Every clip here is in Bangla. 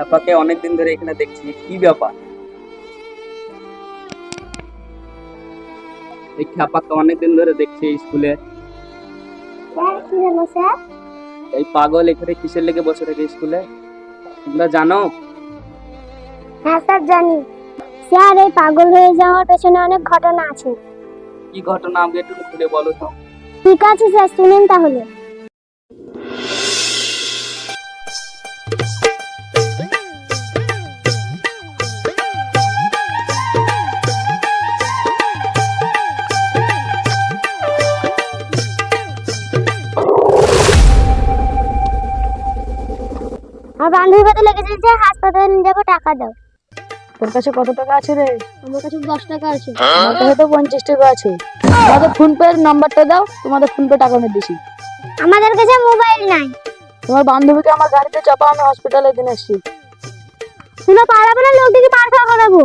খ্যাপাকে অনেকদিন ধরে এখানে দেখছি, কি ব্যাপার? এই খ্যাপাকে অনেকদিন ধরে দেখছি এই স্কুলে। স্যার কি হলো স্যার? এই পাগল এখানে কিসের লেগে বসে থাকে স্কুলে, তোমরা জানো? হ্যাঁ স্যার জানি। স্যার এই পাগল হয়ে যাওয়ার পেছনে অনেক ঘটনা আছে। কি ঘটনা আমাকে একটু খুলে বলো তো। ঠিক আছে স্যার, শুনুন তাহলে। আর বান্ধবী পাতে লেগে যাচ্ছে, হাসপাতালে নিয়ে যাবো, টাকা দাও। তোর কাছে কত টাকা আছে রে? আমার কাছে 10 টাকা আছে। আমার কাছে তো 50 টাকা আছে। তোমাদের ফোন পে নাম্বারটা দাও, তোমাদের ফোন পে টাকা আমি দিছি। আমাদের কাছে মোবাইল নাই। তোমার বান্ধবীকে আমার গাড়িতে চাপা, আমি হসপিটালে দিন আসছি। শুনো, পালাবো না, লোক দেখি পার খাওয়া করাবো।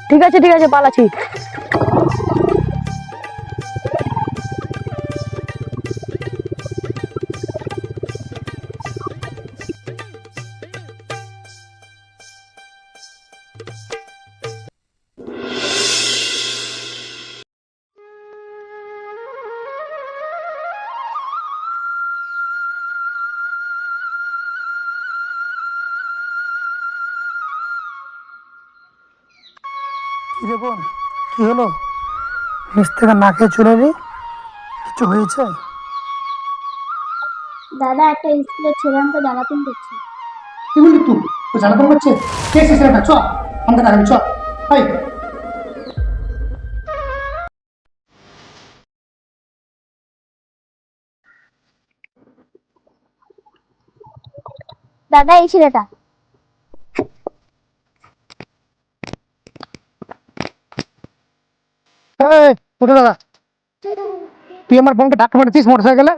ঠিক আছে পালাচ্ছি। কিরে বোন, কি হলো? নিচ থেকে না খেয়ে চলে এলি, কিছু হয়েছে? দাদা, একটা স্কুলের ছেলে আমাকে জ্বালাতন করছে। কি বললি তুই? ও জ্বালাতন করছে? কে এসেছে ছেলেটা? চ, আমাকে দেখাবি, চ। হাই, দাদা, এই ছেলেটা। ওঠো দাদা। তুই আমার বোনকে ডাক্তার পাঠিয়েছিস মোটর সাইকেলে?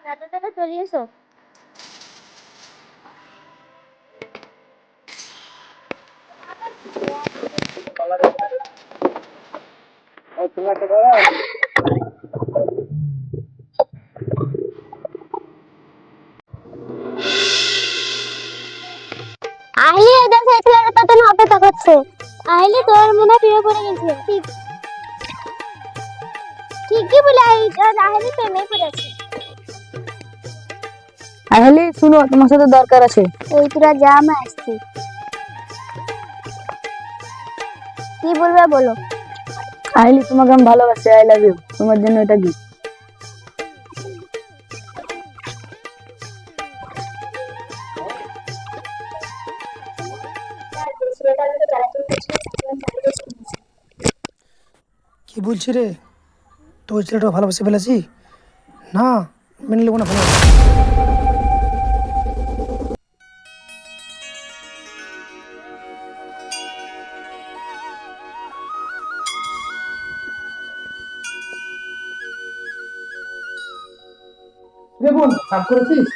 দাদা দাদা, চলে এসো। আইলি, একদম সেই ছেলেটা তোর জন্য অপেক্ষা করছে। আইলি, তোর মনে প্রিয় পড়ে গেছে। ঠিক ঠিকই বলে আইলি প্রেমে পড়েছে। আহলি শুনো, তোমার সাথে দরকার আছে। ওই তোরা যা, আমি আসছি। কি বলবে বলো। আহলি, তোমাকে আমি ভালোবাসি, আই লাভ ইউ। তোমার জন্য এটা গিফট। কি বলছি রে? তো ওই ছেলেটা ভালোবেসে ফেলেছি? না, মেনে নেবো না ভালোবাসা। রে বোন, রাগ করেছিস?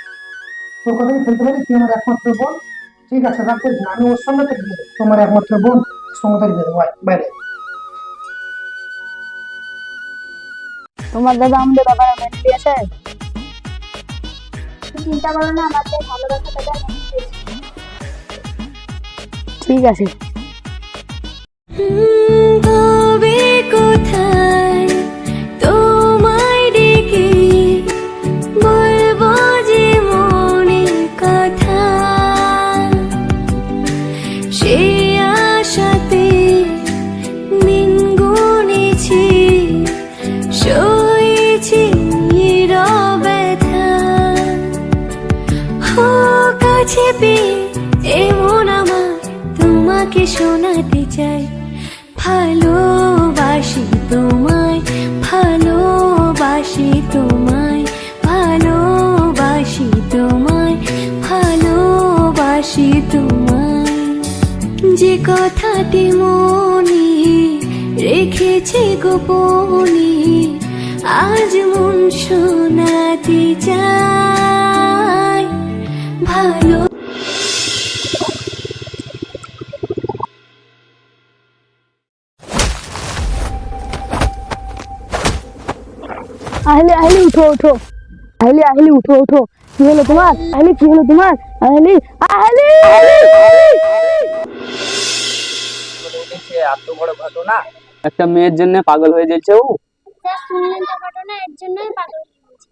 তোর কথা কি ফেলতে পারি? তুই আমার একমাত্র বোন। ঠিক আছে, রাগ করিস না, আমি ওর সামনে থেকে তোমার একমাত্র বোন সমতার বিয়ে দেবো, বাইরে। তোমার দাদা আমাদের ব্যাপারে মেনে দিয়েছে। চিন্তা করো না, আমাদের ভালোবাসাটা ঠিক আছে। তবে কোথায় তোমায় ডেকে বলবো যে মনের কথা, সে আশাতে দিন গুনেছি, সয়েছি নীরব ব্যথা। ও কাছে পেয়ে এমন আমার তোমাকে শোনাতে চাই, ভালোবাসি তোমায়, ভালোবাসি তোমায়, ভালোবাসি তোমায়, ভালোবাসি তোমায়। যে কথাটি মনে রেখেছি গোপনে, আজ মন শোনাতে চাই। ভালো আহলি উঠো। আহলি উঠো। কি হলো তোমার? আহলি কি হলো তোমার? আহলি আহলি এত বড় ঘটনা, একটা মেয়ের জন্য পাগল হয়ে যাচ্ছে ও। স্যার শুনলেন তো ঘটনা, এর জন্যই পাগল হয়ে গেছে।